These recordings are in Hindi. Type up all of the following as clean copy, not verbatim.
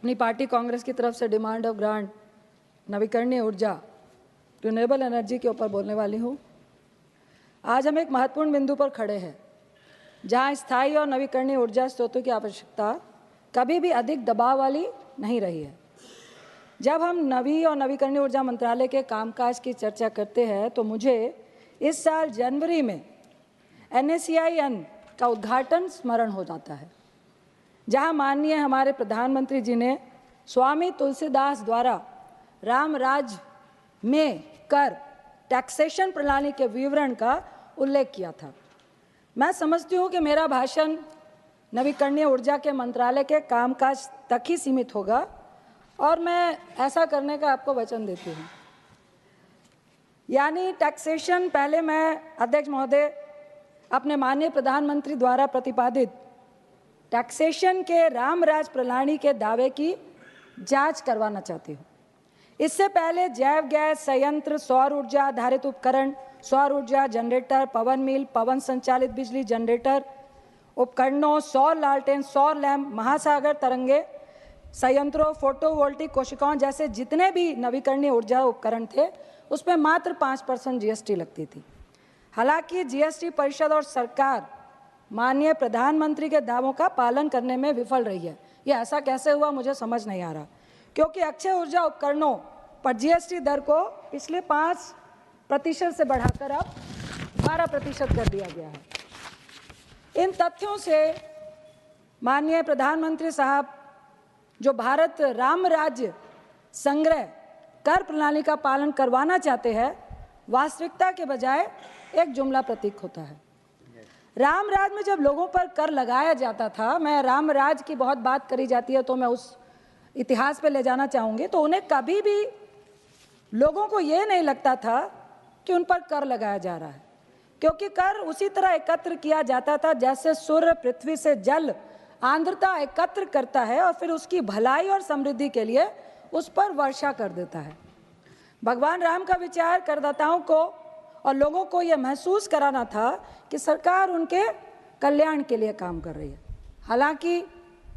अपनी पार्टी कांग्रेस की तरफ से डिमांड ऑफ ग्रांट नवीकरणीय ऊर्जा रिन्यूएबल एनर्जी के ऊपर बोलने वाली हूँ। आज हम एक महत्वपूर्ण बिंदु पर खड़े हैं जहाँ स्थायी और नवीकरणीय ऊर्जा स्रोतों की आवश्यकता कभी भी अधिक दबाव वाली नहीं रही है। जब हम नवी और नवीकरणीय ऊर्जा मंत्रालय के कामकाज की चर्चा करते हैं तो मुझे इस साल जनवरी में NACIN का उद्घाटन स्मरण हो जाता है, जहां माननीय हमारे प्रधानमंत्री जी ने स्वामी तुलसीदास द्वारा रामराज में कर टैक्सेशन प्रणाली के विवरण का उल्लेख किया था। मैं समझती हूँ कि मेरा भाषण नवीकरणीय ऊर्जा के मंत्रालय के कामकाज तक ही सीमित होगा और मैं ऐसा करने का आपको वचन देती हूँ। यानी टैक्सेशन, पहले मैं अध्यक्ष महोदय अपने माननीय प्रधानमंत्री द्वारा प्रतिपादित टैक्सेशन के रामराज प्रणाली के दावे की जांच करवाना चाहती हूँ। इससे पहले जैव गैस संयंत्र, सौर ऊर्जा आधारित उपकरण, सौर ऊर्जा जनरेटर, पवन मिल, पवन संचालित बिजली जनरेटर उपकरणों, सौर लालटेन, सौर लैंप, महासागर तरंगे संयंत्रों, फोटोवोल्टिक कोशिकाओं जैसे जितने भी नवीकरणीय ऊर्जा उपकरण थे उस पर मात्र 5% GST लगती थी। हालांकि GST परिषद और सरकार माननीय प्रधानमंत्री के दावों का पालन करने में विफल रही है। ये ऐसा कैसे हुआ मुझे समझ नहीं आ रहा, क्योंकि अक्षय ऊर्जा उपकरणों पर GST दर को पिछले 5% से बढ़ाकर अब 12% कर दिया गया है। इन तथ्यों से माननीय प्रधानमंत्री साहब जो भारत राम राज्य संग्रह कर प्रणाली का पालन करवाना चाहते हैं, वास्तविकता के बजाय एक जुमला प्रतीक होता है। राम राज में जब लोगों पर कर लगाया जाता था, मैं राम राज की बहुत बात करी जाती है तो मैं उस इतिहास पे ले जाना चाहूँगी, तो उन्हें कभी भी लोगों को ये नहीं लगता था कि उन पर कर लगाया जा रहा है, क्योंकि कर उसी तरह एकत्र किया जाता था जैसे सूर्य पृथ्वी से जल आर्द्रता एकत्र करता है और फिर उसकी भलाई और समृद्धि के लिए उस पर वर्षा कर देता है। भगवान राम का विचार करदाताओं को और लोगों को यह महसूस कराना था कि सरकार उनके कल्याण के लिए काम कर रही है। हालांकि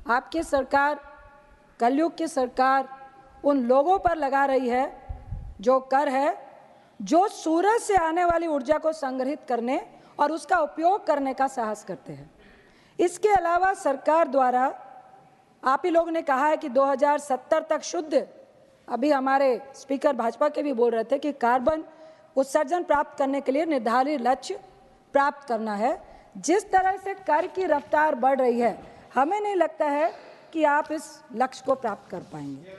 आपकी सरकार, कलयुग की सरकार, उन लोगों पर लगा रही है जो कर है, जो सूरज से आने वाली ऊर्जा को संग्रहित करने और उसका उपयोग करने का साहस करते हैं। इसके अलावा सरकार द्वारा, आप ही लोगों ने कहा है कि 2070 तक शुद्ध, अभी हमारे स्पीकर भाजपा के भी बोल रहे थे कि कार्बन उत्सर्जन प्राप्त करने के लिए निर्धारित लक्ष्य प्राप्त करना है। जिस तरह से कर की रफ्तार बढ़ रही है, हमें नहीं लगता है कि आप इस लक्ष्य को प्राप्त कर पाएंगे।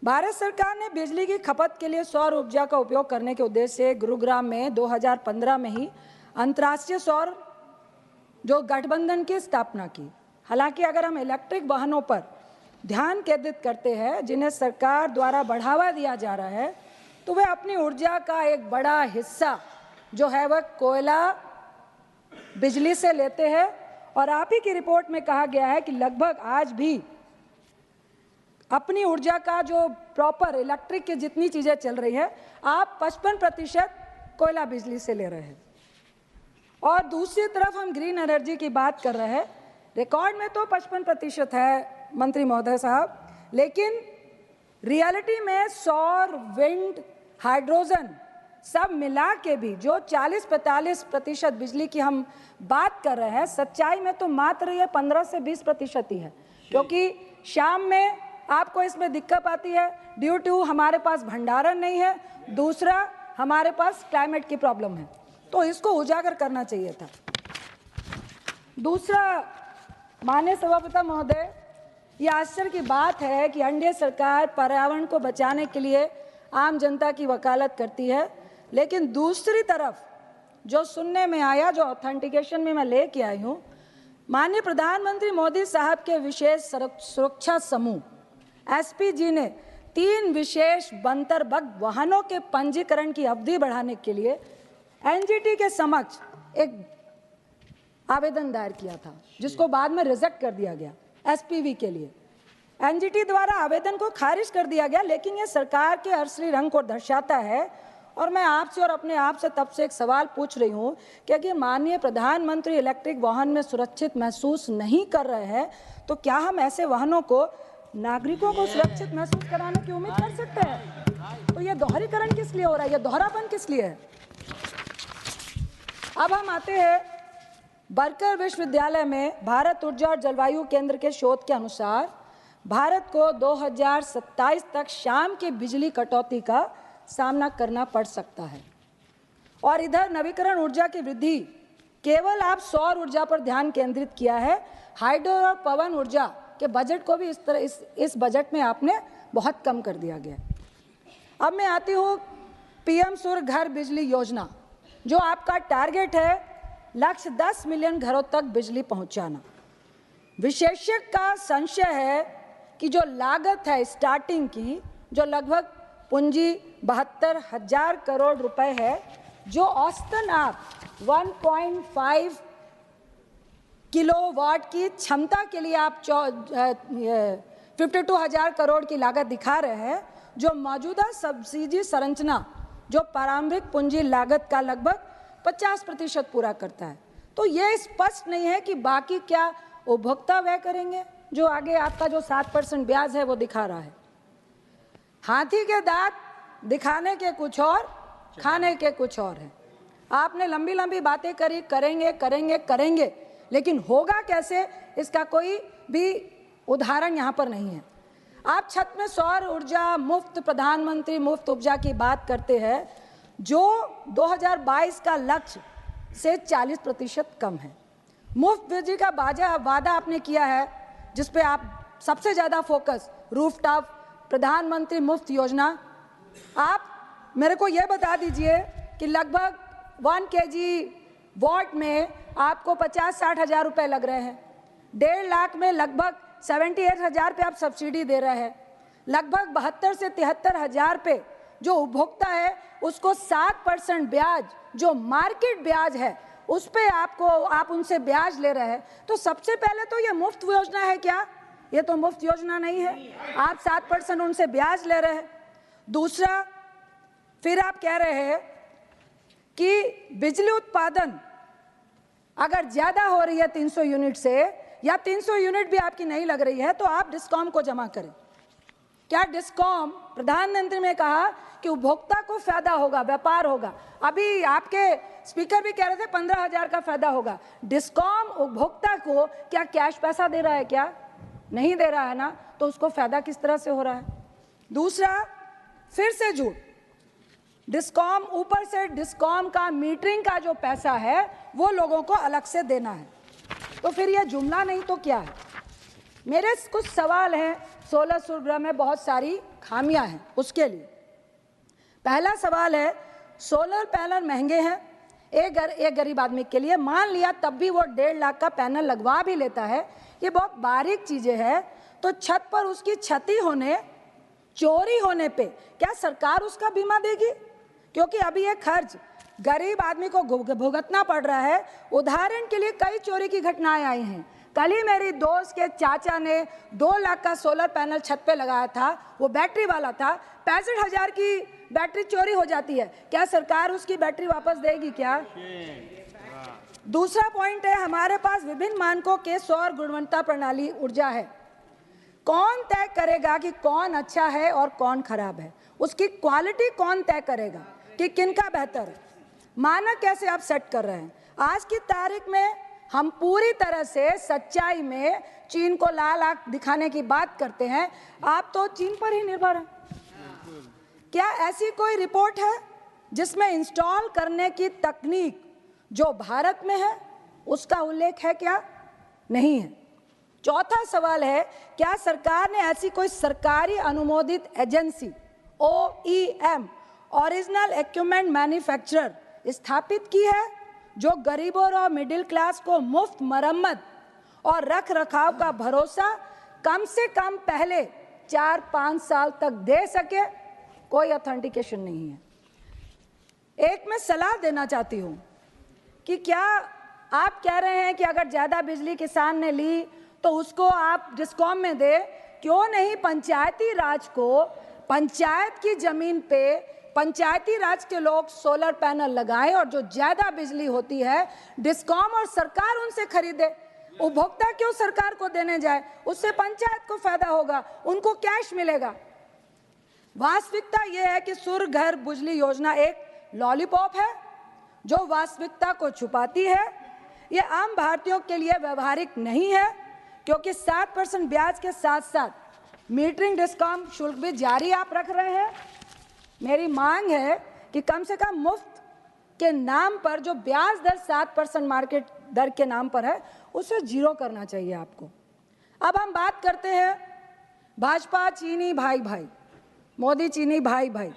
भारत सरकार ने बिजली की खपत के लिए सौर ऊर्जा का उपयोग करने के उद्देश्य से गुरुग्राम में 2015 में ही अंतर्राष्ट्रीय सौर जो गठबंधन की स्थापना की। हालांकि अगर हम इलेक्ट्रिक वाहनों पर ध्यान केंद्रित करते हैं, जिन्हें सरकार द्वारा बढ़ावा दिया जा रहा है, तो वे अपनी ऊर्जा का एक बड़ा हिस्सा जो है वह कोयला बिजली से लेते हैं। और आप ही की रिपोर्ट में कहा गया है कि लगभग आज भी अपनी ऊर्जा का जो प्रॉपर इलेक्ट्रिक की जितनी चीज़ें चल रही है, आप 55% कोयला बिजली से ले रहे हैं। और दूसरी तरफ हम ग्रीन एनर्जी की बात कर रहे हैं, रिकॉर्ड में तो 55% है मंत्री महोदय साहब, लेकिन रियलिटी में सौर, विंड, हाइड्रोजन सब मिला के भी जो 40-45% बिजली की हम बात कर रहे हैं, सच्चाई में तो मात्र ये 15 से 20% ही है, क्योंकि शाम में आपको इसमें दिक्कत आती है ड्यू टू हमारे पास भंडारण नहीं है, दूसरा हमारे पास क्लाइमेट की प्रॉब्लम है, तो इसको उजागर करना चाहिए था। दूसरा, माननीय सभापति महोदय, ये आश्चर्य की बात है कि एनडीए सरकार पर्यावरण को बचाने के लिए आम जनता की वकालत करती है, लेकिन दूसरी तरफ जो सुनने में आया, जो ऑथेंटिकेशन में मैं लेके आई हूँ, माननीय प्रधानमंत्री मोदी साहब के विशेष सुरक्षा समूह SPG ने 3 विशेष बंतरबग्ध वाहनों के पंजीकरण की अवधि बढ़ाने के लिए NGT के समक्ष एक आवेदन दायर किया था, जिसको बाद में रिजेक्ट कर दिया गया। SPV के लिए NGT द्वारा आवेदन को खारिज कर दिया गया, लेकिन ये सरकार के अरसरी रंग को दर्शाता है। और मैं आपसे और अपने आप से तब से एक सवाल पूछ रही हूँ कि अगर माननीय प्रधानमंत्री इलेक्ट्रिक वाहन में सुरक्षित महसूस नहीं कर रहे हैं, तो क्या हम ऐसे वाहनों को नागरिकों को सुरक्षित महसूस कराने की उम्मीद कर सकते हैं। तो ये दोहरीकरण किस लिए हो रहा है, ये दोहरापन किस लिए है? अब हम आते हैं बरकर विश्वविद्यालय में भारत ऊर्जा और जलवायु केंद्र के शोध के अनुसार भारत को 2027 तक शाम की बिजली कटौती का सामना करना पड़ सकता है। और इधर नवीकरण ऊर्जा की वृद्धि केवल आप सौर ऊर्जा पर ध्यान केंद्रित किया है, हाइड्रो और पवन ऊर्जा के बजट को भी इस बजट में आपने बहुत कम कर दिया गया। अब मैं आती हूँ पीएम सूर्य घर बिजली योजना, जो आपका टारगेट है लक्ष्य 10 मिलियन घरों तक बिजली पहुंचाना। विशेषज्ञ का संशय है कि जो लागत है स्टार्टिंग की, जो लगभग पूंजी 72,000 करोड़ रुपए है, जो औसतन आप 1.5 किलोवाट की क्षमता के लिए आप 52,000 करोड़ की लागत दिखा रहे हैं, जो मौजूदा सब्सिडी संरचना जो प्रारंभिक पूंजी लागत का लगभग 50% पूरा करता है। तो ये स्पष्ट नहीं है कि बाकी क्या उपभोक्ता व्यय करेंगे, जो आगे आपका जो 7% ब्याज है वो दिखा रहा है। हाथी के दांत दिखाने के कुछ और, खाने के कुछ और है। आपने लंबी लंबी बातें करी, करेंगे करेंगे करेंगे, लेकिन होगा कैसे इसका कोई भी उदाहरण यहाँ पर नहीं है। आप छत में सौर ऊर्जा मुफ्त, प्रधानमंत्री मुफ्त उपजा की बात करते हैं, जो 2022 का लक्ष्य से 40% कम है। मुफ्त बिजली का वादा आपने किया है, जिस पे आप सबसे ज़्यादा फोकस, रूफटॉप प्रधानमंत्री मुफ्त योजना। आप मेरे को ये बता दीजिए कि लगभग 1 kg वॉट में आपको 50-60 हज़ार रुपये लग रहे हैं। 1.5 लाख में लगभग 78,000 पे आप सब्सिडी दे रहे हैं। लगभग 72 से 73 हज़ार पे जो उपभोक्ता है उसको 7% ब्याज, जो मार्केट ब्याज है, उस पे आप उनसे ब्याज ले रहे हैं। तो सबसे पहले तो ये मुफ्त योजना है क्या? ये तो मुफ्त योजना नहीं है। आप 7% उनसे ब्याज ले रहे हैं। दूसरा, फिर आप कह रहे हैं कि बिजली उत्पादन अगर ज़्यादा हो रही है 300 यूनिट से, या 300 यूनिट भी आपकी नहीं लग रही है, तो आप डिस्कॉम को जमा करें। क्या डिस्कॉम, प्रधानमंत्री ने कहा कि उपभोक्ता को फायदा होगा, व्यापार होगा। अभी आपके स्पीकर भी कह रहे थे 15,000 का फायदा होगा। डिस्कॉम उपभोक्ता को क्या कैश पैसा दे रहा है? क्या नहीं दे रहा है ना, तो उसको फायदा किस तरह से हो रहा है? दूसरा, फिर से झूठ। डिस्कॉम ऊपर से डिस्कॉम का मीटरिंग का जो पैसा है वो लोगों को अलग से देना है। तो फिर यह जुमला नहीं तो क्या है? मेरे कुछ सवाल हैं। सोलर सूर्य में बहुत सारी खामियां हैं, उसके लिए पहला सवाल है, सोलर पैनल महंगे हैं एक गरीब आदमी के लिए। मान लिया तब भी वो 1.5 लाख का पैनल लगवा भी लेता है, ये बहुत बारीक चीज़ें हैं। तो छत पर उसकी क्षति होने, चोरी होने पे क्या सरकार उसका बीमा देगी? क्योंकि अभी ये खर्च गरीब आदमी को भुगतना पड़ रहा है। उदाहरण के लिए कई चोरी की घटनाएं आई हैं। कल ही मेरी दोस्त के चाचा ने 2 लाख का सोलर पैनल छत पे लगाया था, वो बैटरी वाला था। 65,000 की बैटरी चोरी हो जाती है, क्या सरकार उसकी बैटरी वापस देगी क्या? दूसरा पॉइंट है, हमारे पास विभिन्न मानकों के सौर गुणवत्ता प्रणाली ऊर्जा है। कौन तय करेगा कि कौन अच्छा है और कौन खराब है? उसकी क्वालिटी कौन तय करेगा कि किनका बेहतर है? मानक कैसे आप सेट कर रहे हैं? आज की तारीख में हम पूरी तरह से सच्चाई में चीन को लाल आंख दिखाने की बात करते हैं। आप तो चीन पर ही निर्भर हैं। क्या ऐसी कोई रिपोर्ट है जिसमें इंस्टॉल करने की तकनीक जो भारत में है उसका उल्लेख है क्या? नहीं है। चौथा सवाल है, क्या सरकार ने ऐसी कोई सरकारी अनुमोदित agency OEM, original equipment manufacturer, स्थापित की है जो गरीबों और मिडिल क्लास को मुफ्त मरम्मत और रख रखाव का भरोसा कम से कम पहले 4-5 साल तक दे सके? कोई ऑथेंटिकेशन नहीं है। एक मैं सलाह देना चाहती हूँ कि क्या आप कह रहे हैं कि अगर ज़्यादा बिजली किसान ने ली तो उसको आप डिस्कॉम में दे, क्यों नहीं पंचायती राज को, पंचायत की ज़मीन पे पंचायती राज के लोग सोलर पैनल लगाएं और जो ज़्यादा बिजली होती है डिस्कॉम और सरकार उनसे खरीदे। उपभोक्ता क्यों सरकार को देने जाए? उससे पंचायत को फायदा होगा, उनको कैश मिलेगा। वास्तविकता यह है कि सूर्य घर बिजली योजना एक लॉलीपॉप है जो वास्तविकता को छुपाती है। यह आम भारतीयों के लिए व्यवहारिक नहीं है, क्योंकि 7% ब्याज के साथ साथ मीटरिंग डिस्काउंट शुल्क भी जारी आप रख रहे हैं। मेरी मांग है कि कम से कम मुफ्त के नाम पर जो ब्याज दर 7% मार्केट दर के नाम पर है, उसे जीरो करना चाहिए आपको। अब हम बात करते हैं भाजपा चीनी भाई भाई, मोदी चीनी भाई भाई।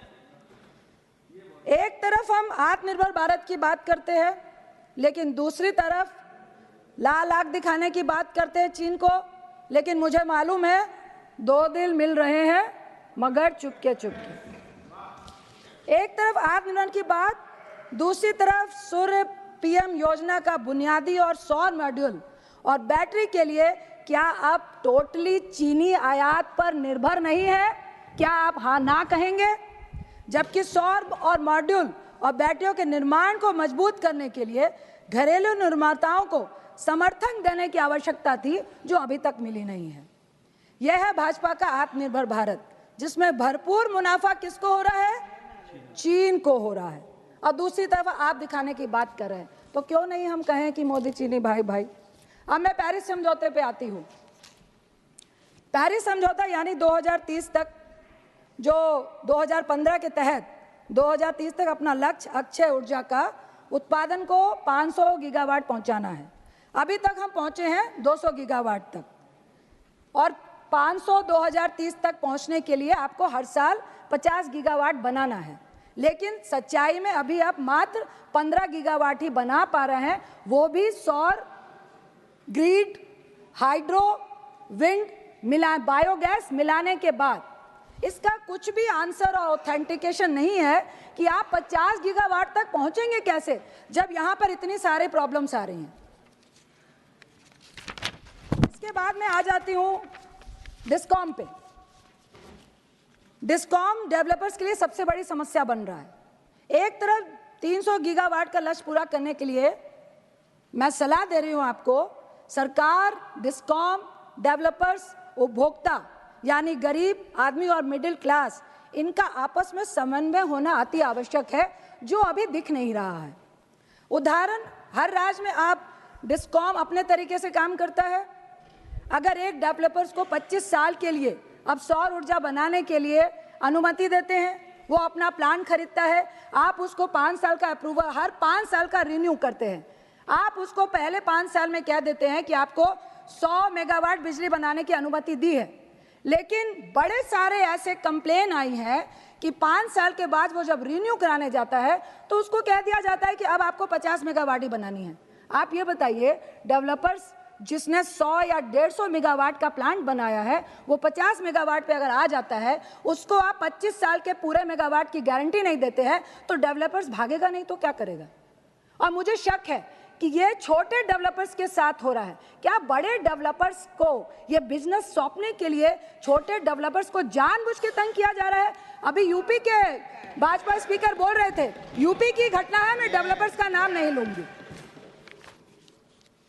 एक तरफ हम आत्मनिर्भर भारत की बात करते हैं, लेकिन दूसरी तरफ लाल आग दिखाने की बात करते हैं चीन को। लेकिन मुझे मालूम है 2 दिल मिल रहे हैं मगर चुपके चुपके। एक तरफ आत्मनिर्भर की बात, दूसरी तरफ सूर्य पीएम योजना का बुनियादी और सौर मॉड्यूल और बैटरी के लिए क्या आप टोटली चीनी आयात पर निर्भर नहीं है? क्या आप हाँ ना कहेंगे? जबकि सौर और मॉड्यूल और बैटरियों के निर्माण को मजबूत करने के लिए घरेलू निर्माताओं को समर्थन देने की आवश्यकता थी, जो अभी तक मिली नहीं है। यह है भाजपा का आत्मनिर्भर भारत, जिसमें भरपूर मुनाफा किसको हो रहा है? चीन को हो रहा है। और दूसरी तरफ आप दिखाने की बात कर रहे हैं, तो क्यों नहीं हम कहें कि मोदी चीनी भाई भाई। अब मैं पेरिस समझौते पे आती हूँ। पेरिस समझौता यानी 2030 तक, जो 2015 के तहत 2030 तक अपना लक्ष्य अक्षय ऊर्जा का उत्पादन को 500 गीगावाट पहुंचाना है। अभी तक हम पहुंचे हैं 200 गीगावाट तक, और 500 2030 तक पहुंचने के लिए आपको हर साल 50 गीगावाट बनाना है। लेकिन सच्चाई में अभी आप मात्र 15 गीगावाट ही बना पा रहे हैं, वो भी सौर, ग्रिड, हाइड्रो, विंड बायोगैस मिलाने के बाद। इसका कुछ भी आंसर और ऑथेंटिकेशन नहीं है कि आप 50 गीगावाट तक पहुंचेंगे कैसे, जब यहां पर इतनी सारे प्रॉब्लम्स आ रही हैं। इसके बाद मैं आ जाती हूं डिस्कॉम पे। डिस्कॉम डेवलपर्स के लिए सबसे बड़ी समस्या बन रहा है। एक तरफ 300 गीगावाट का लक्ष्य पूरा करने के लिए मैं सलाह दे रही हूं आपको, सरकार, डिस्कॉम, डेवलपर्स, उपभोक्ता यानी गरीब आदमी और मिडिल क्लास, इनका आपस में समन्वय होना अति आवश्यक है, जो अभी दिख नहीं रहा है। उदाहरण, हर राज्य में आप डिस्कॉम अपने तरीके से काम करता है। अगर एक डेवलपर्स को 25 साल के लिए अब सौर ऊर्जा बनाने के लिए अनुमति देते हैं, वो अपना प्लान खरीदता है, आप उसको 5 साल का अप्रूवल, हर 5 साल का रिन्यू करते हैं। आप उसको पहले 5 साल में कह देते हैं कि आपको 100 मेगावाट बिजली बनाने की अनुमति दी है। लेकिन बड़े सारे ऐसे कंप्लेन आई हैं कि 5 साल के बाद वो जब रिन्यू कराने जाता है तो उसको कह दिया जाता है कि अब आपको 50 मेगावाट ही बनानी है। आप ये बताइए, डेवलपर्स जिसने 100 या 150 मेगावाट का प्लांट बनाया है, वो 50 मेगावाट पे अगर आ जाता है, उसको आप 25 साल के पूरे मेगावाट की गारंटी नहीं देते हैं, तो डेवलपर्स भागेगा नहीं तो क्या करेगा? और मुझे शक है कि ये छोटे डेवलपर्स के साथ हो रहा है। क्या बड़े डेवलपर्स को ये बिजनेस सौंपने के लिए छोटे डेवलपर्स को जानबूझ के तंग किया जा रहा है? अभी यूपी के भाजपा स्पीकर बोल रहे थे, यूपी की घटना है, मैं डेवलपर्स का नाम नहीं लूंगी।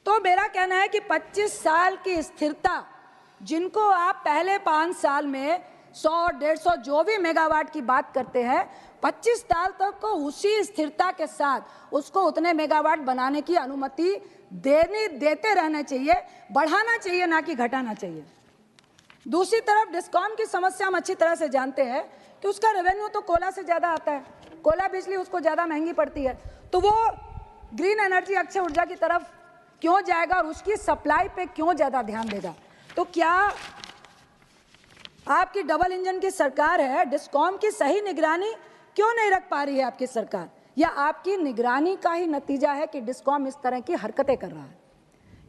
तो मेरा कहना है कि 25 साल की स्थिरता, जिनको आप पहले 5 साल में 100-150 जो भी मेगावाट की बात करते हैं, 25 साल तक को उसी स्थिरता के साथ उसको उतने मेगावाट बनाने की अनुमति देते रहना चाहिए, बढ़ाना चाहिए, ना कि घटाना चाहिए। दूसरी तरफ डिस्कॉम की समस्या हम अच्छी तरह से जानते हैं कि उसका रेवेन्यू तो कोयला से ज़्यादा आता है, कोयला बिजली उसको ज़्यादा महंगी पड़ती है, तो वो ग्रीन एनर्जी अक्षय ऊर्जा की तरफ क्यों जाएगा और उसकी सप्लाई पे क्यों ज़्यादा ध्यान देगा? तो क्या आपकी डबल इंजन की सरकार है, डिस्कॉम की सही निगरानी क्यों नहीं रख पा रही है आपकी सरकार? या आपकी निगरानी का ही नतीजा है कि डिस्कॉम इस तरह की हरकतें कर रहा है?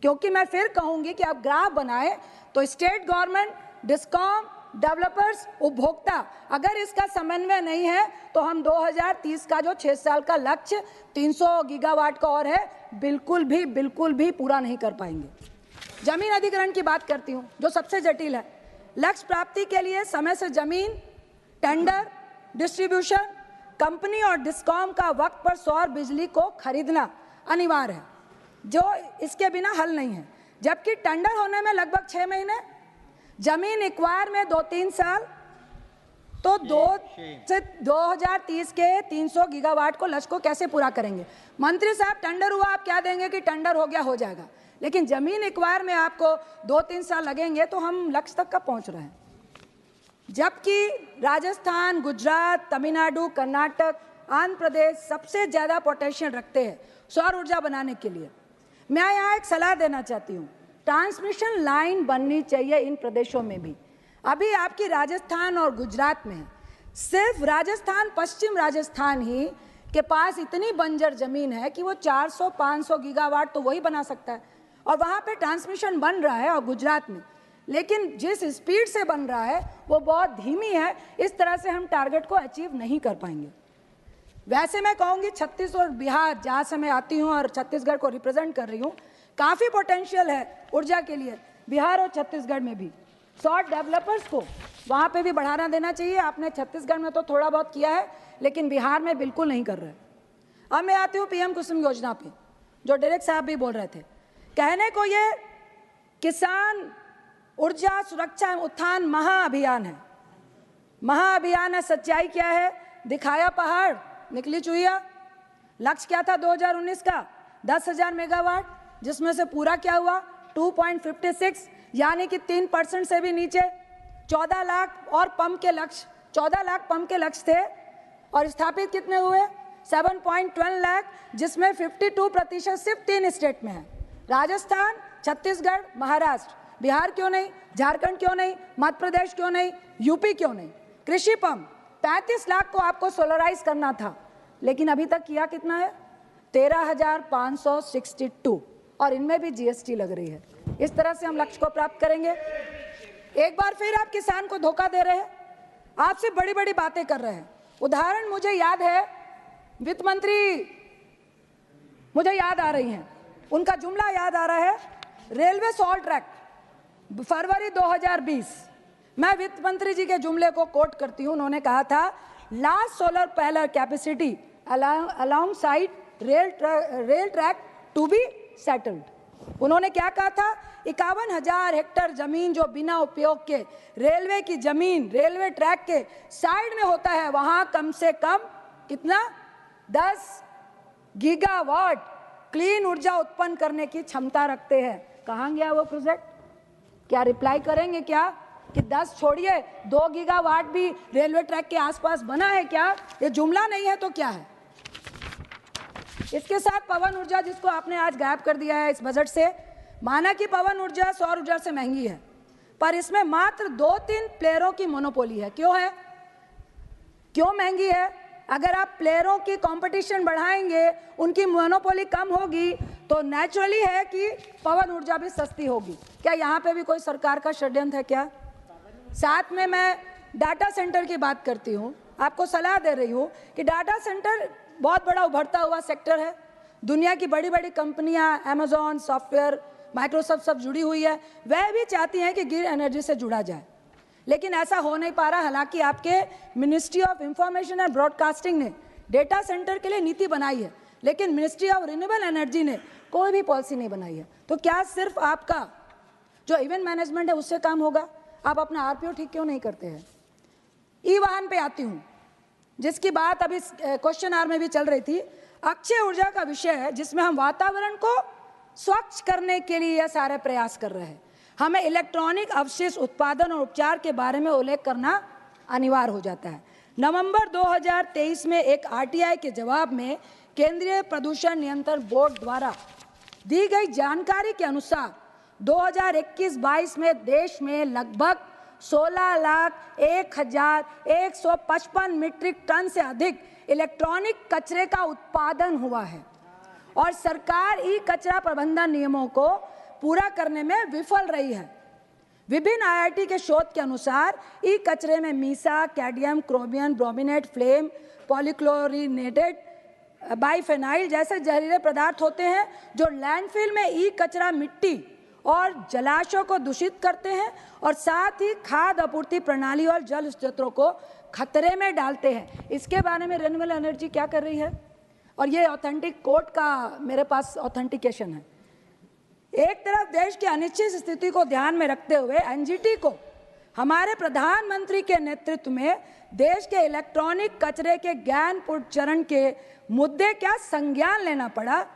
क्योंकि मैं फिर कहूंगी कि आप ग्राफ बनाए तो स्टेट गवर्नमेंट, डिस्कॉम, डेवलपर्स, उपभोक्ता, अगर इसका समन्वय नहीं है तो हम 2030 का जो 6 साल का लक्ष्य 300 गीगावाट का और है, बिल्कुल भी पूरा नहीं कर पाएंगे। जमीन अधिग्रहण की बात करती हूँ, जो सबसे जटिल है। लक्ष्य प्राप्ति के लिए समय से जमीन, टेंडर, डिस्ट्रीब्यूशन, कंपनी और डिस्कॉम का वक्त पर सौर बिजली को खरीदना अनिवार्य है, जो इसके बिना हल नहीं है। जबकि टेंडर होने में लगभग 6 महीने, जमीन एक्वायर में 2-3 साल। तो 2030 के 300 गीगावाट को लक्ष्य को कैसे पूरा करेंगे? मंत्री साहब, टेंडर हुआ, आप क्या देंगे कि टेंडर हो गया, हो जाएगा, लेकिन जमीन एक्वायर में आपको 2-3 साल लगेंगे, तो हम लक्ष्य तक कब पहुंच रहे हैं? जबकि राजस्थान, गुजरात, तमिलनाडु, कर्नाटक, आंध्र प्रदेश सबसे ज़्यादा पोटेंशियल रखते हैं सौर ऊर्जा बनाने के लिए। मैं यहाँ एक सलाह देना चाहती हूँ, ट्रांसमिशन लाइन बननी चाहिए इन प्रदेशों में भी। अभी आपकी राजस्थान और गुजरात में सिर्फ राजस्थान, पश्चिम राजस्थान ही के पास इतनी बंजर जमीन है कि वो 400-500 गीगावाट तो वही बना सकता है, और वहाँ पे ट्रांसमिशन बन रहा है, और गुजरात में, लेकिन जिस स्पीड से बन रहा है वो बहुत धीमी है। इस तरह से हम टारगेट को अचीव नहीं कर पाएंगे। वैसे मैं कहूँगी छत्तीसगढ़ और बिहार, जहाँ से मैं आती हूँ और छत्तीसगढ़ को रिप्रेजेंट कर रही हूँ, काफ़ी पोटेंशियल है ऊर्जा के लिए बिहार और छत्तीसगढ़ में भी। सॉर्ट डेवलपर्स को वहाँ पे भी बढ़ाना देना चाहिए। आपने छत्तीसगढ़ में तो थोड़ा बहुत किया है, लेकिन बिहार में बिल्कुल नहीं कर रहे। अब मैं आती हूँ पीएम कुसुम योजना पे, जो डायरेक्टर साहब भी बोल रहे थे। कहने को ये किसान ऊर्जा सुरक्षा उत्थान महाअभियान है, महाअभियान है। सच्चाई क्या है? दिखाया पहाड़, निकली चुहिया। लक्ष्य क्या था 2019 का? 10,000 मेगावाट, जिसमें से पूरा क्या हुआ? 2.56, यानी कि 3% से भी नीचे। 14 लाख और पंप के लक्ष्य, 14 लाख पंप के लक्ष्य थे, और स्थापित कितने हुए? 7.12 लाख, जिसमें 52% सिर्फ 3 स्टेट में है, राजस्थान, छत्तीसगढ़, महाराष्ट्र। बिहार क्यों नहीं? झारखंड क्यों नहीं? मध्य प्रदेश क्यों नहीं? यूपी क्यों नहीं? कृषि पंप 35 लाख को आपको सोलराइज करना था, लेकिन अभी तक किया कितना है? 13,562, और इनमें भी जीएसटी लग रही है। इस तरह से हम लक्ष्य को प्राप्त करेंगे। एक बार फिर आप किसान को धोखा दे रहे हैं, आपसे बड़ी बड़ी बातें कर रहे हैं। उदाहरण मुझे याद है, वित्त मंत्री मुझे याद आ रही हैं, उनका जुमला याद आ रहा है, रेलवे सॉल्ट ट्रैक, फरवरी 2020। मैं वित्त मंत्री जी के जुमले को कोट करती हूँ। उन्होंने कहा था, last solar panel capacity alongside rail track to be settled. उन्होंने क्या कहा था? 51,000 हेक्टेयर जमीन जो बिना उपयोग के रेलवे की जमीन, रेलवे ट्रैक के साइड में होता है, वहां कम से कम कितना? 10 गीगावाट क्लीन ऊर्जा उत्पन्न करने की क्षमता रखते हैं। कहाँ गया वो प्रोजेक्ट? क्या रिप्लाई करेंगे क्या कि 10 छोड़िए, 2 गीगावाट भी रेलवे ट्रैक के आसपास बना है क्या? ये जुमला नहीं है तो क्या है? इसके साथ पवन ऊर्जा, जिसको आपने आज गायब कर दिया है इस बजट से। माना कि पवन ऊर्जा सौर ऊर्जा से महंगी है, पर इसमें मात्र 2-3 प्लेयरों की मोनोपोली है। क्यों है? क्यों महंगी है? अगर आप प्लेयरों की कंपटीशन बढ़ाएंगे, उनकी मोनोपोली कम होगी, तो नेचुरली है कि पवन ऊर्जा भी सस्ती होगी। क्या यहाँ पे भी कोई सरकार का षड्यंत्र है क्या? साथ में मैं डाटा सेंटर की बात करती हूँ, आपको सलाह दे रही हूँ कि डाटा सेंटर बहुत बड़ा उभरता हुआ सेक्टर है। दुनिया की बड़ी बड़ी कंपनियां, अमेजॉन, सॉफ्टवेयर, माइक्रोसॉफ्ट सब जुड़ी हुई है। वह भी चाहती हैं कि ग्रीन एनर्जी से जुड़ा जाए, लेकिन ऐसा हो नहीं पा रहा। हालांकि आपके ministry of information and broadcasting ने डेटा सेंटर के लिए नीति बनाई है, लेकिन मिनिस्ट्री ऑफ रिन्यूएबल एनर्जी ने कोई भी पॉलिसी नहीं बनाई है। तो क्या सिर्फ आपका जो इवेंट मैनेजमेंट है उससे काम होगा? आप अपना आरपीओ ठीक क्यों नहीं करते हैं? ई वाहन पे आती हूँ, जिसकी बात अभी क्वेश्चन आवर में भी चल रही थी। अक्षय ऊर्जा का विषय है, जिसमें हम वातावरण को स्वच्छ करने के लिए यह सारे प्रयास कर रहे हैं। हमें इलेक्ट्रॉनिक अवशेष उत्पादन और उपचार के बारे में उल्लेख करना अनिवार्य हो जाता है। नवंबर 2023 में एक आरटीआई के जवाब में केंद्रीय प्रदूषण नियंत्रण बोर्ड द्वारा दी गई जानकारी के अनुसार 2021-22 में देश में लगभग 16,01,155 मीट्रिक टन से अधिक इलेक्ट्रॉनिक कचरे का उत्पादन हुआ है, और सरकार ई कचरा प्रबंधन नियमों को पूरा करने में विफल रही है। विभिन्न आईआईटी के शोध के अनुसार ई कचरे में Misa, cadmium, chromium, brominate, flame, पॉलीक्लोरिनेटेड बाइफेनाइल जैसे जहरीले पदार्थ होते हैं, जो लैंडफिल में ई कचरा मिट्टी और जलाशयों को दूषित करते हैं, और साथ ही खाद्य आपूर्ति प्रणाली और जल स्रोतों को खतरे में डालते हैं। इसके बारे में रिन्यूएबल एनर्जी क्या कर रही है? और ये ऑथेंटिक कोर्ट का मेरे पास ऑथेंटिकेशन है। एक तरफ देश की अनिश्चित स्थिति को ध्यान में रखते हुए एनजीटी को हमारे प्रधानमंत्री के नेतृत्व में देश के इलेक्ट्रॉनिक कचरे के ज्ञानपूर्ण चरण के मुद्दे क्या संज्ञान लेना पड़ा,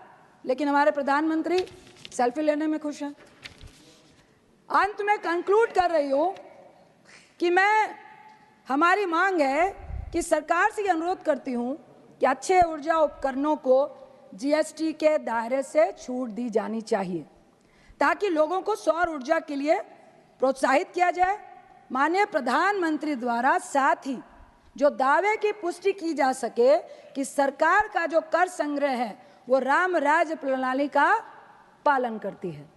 लेकिन हमारे प्रधानमंत्री सेल्फी लेने में खुश हैं। अंत में कंक्लूड कर रही हूँ कि हमारी मांग है कि सरकार से अनुरोध करती हूँ कि अच्छे ऊर्जा उपकरणों को जीएसटी के दायरे से छूट दी जानी चाहिए ताकि लोगों को सौर ऊर्जा के लिए प्रोत्साहित किया जाए। माननीय प्रधानमंत्री द्वारा साथ ही जो दावे की पुष्टि की जा सके कि सरकार का जो कर संग्रह है वो राम राज्य प्रणाली का पालन करती है।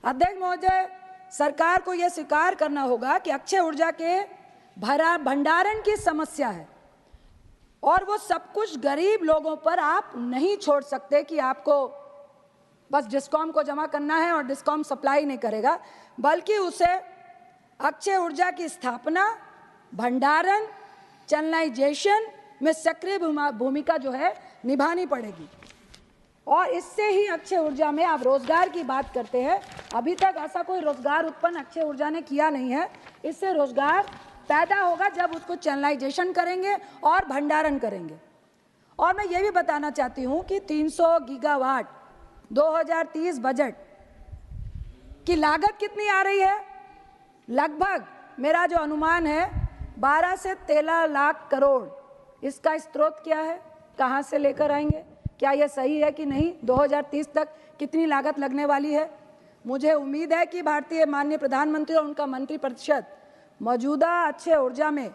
अध्यक्ष महोदय, सरकार को यह स्वीकार करना होगा कि अक्षय ऊर्जा के भंडारण की समस्या है और वो सब कुछ गरीब लोगों पर आप नहीं छोड़ सकते कि आपको बस डिस्कॉम को जमा करना है और डिस्कॉम सप्लाई नहीं करेगा, बल्कि उसे अक्षय ऊर्जा की स्थापना, भंडारण, चैनलाइजेशन में सक्रिय भूमिका जो है निभानी पड़ेगी। और इससे ही अक्षय ऊर्जा में आप रोजगार की बात करते हैं, अभी तक ऐसा कोई रोजगार उत्पन्न अक्षय ऊर्जा ने किया नहीं है। इससे रोजगार पैदा होगा जब उसको चैनलाइजेशन करेंगे और भंडारण करेंगे। और मैं ये भी बताना चाहती हूँ कि 300 गीगावाट 2030 बजट की लागत कितनी आ रही है? लगभग मेरा जो अनुमान है 12 से 13 लाख करोड़। इसका स्रोत क्या है, कहाँ से लेकर आएंगे, क्या यह सही है कि नहीं, 2030 तक कितनी लागत लगने वाली है? मुझे उम्मीद है कि भारतीय माननीय प्रधानमंत्री और उनका मंत्रिपरिषद मौजूदा अक्षय ऊर्जा में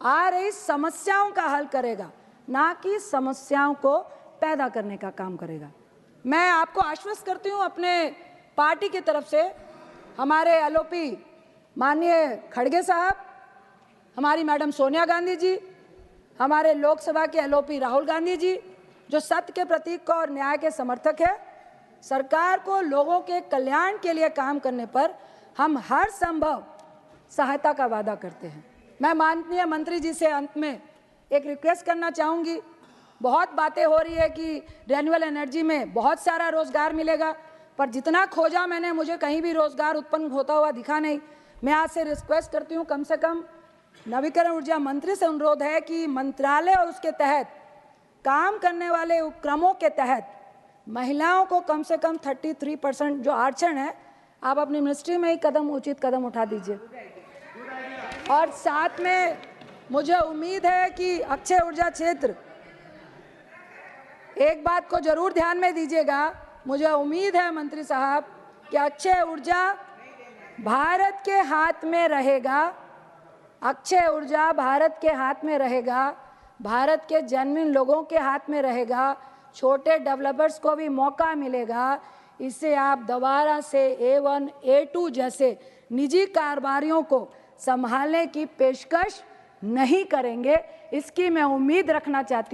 आ रही समस्याओं का हल करेगा, ना कि समस्याओं को पैदा करने का काम करेगा। मैं आपको आश्वस्त करती हूँ अपने पार्टी की तरफ से, हमारे एलओपी माननीय खड़गे साहब, हमारी मैडम सोनिया गांधी जी, हमारे लोकसभा के एलओपी राहुल गांधी जी, जो सत्य के प्रतीक और न्याय के समर्थक है, सरकार को लोगों के कल्याण के लिए काम करने पर हम हर संभव सहायता का वादा करते हैं। मैं माननीय मंत्री जी से अंत में एक रिक्वेस्ट करना चाहूँगी। बहुत बातें हो रही है कि रिन्यूएबल एनर्जी में बहुत सारा रोजगार मिलेगा, पर जितना खोजा मैंने मुझे कहीं भी रोजगार उत्पन्न होता हुआ दिखा नहीं। मैं आज से रिक्वेस्ट करती हूँ, कम से कम नवीकरण ऊर्जा मंत्री से अनुरोध है कि मंत्रालय और उसके तहत काम करने वाले उपक्रमों के तहत महिलाओं को कम से कम 33% जो आरक्षण है, आप अपनी मिनिस्ट्री में ही उचित कदम उठा दीजिए। और साथ में मुझे उम्मीद है कि अक्षय ऊर्जा क्षेत्र, एक बात को जरूर ध्यान में दीजिएगा, मुझे उम्मीद है मंत्री साहब कि अक्षय ऊर्जा भारत के हाथ में रहेगा, अक्षय ऊर्जा भारत के हाथ में रहेगा, भारत के जेन्युइन लोगों के हाथ में रहेगा, छोटे डेवलपर्स को भी मौका मिलेगा। इससे आप दोबारा से A1, A2 जैसे निजी कारोबारियों को संभालने की पेशकश नहीं करेंगे, इसकी मैं उम्मीद रखना चाहती हूँ।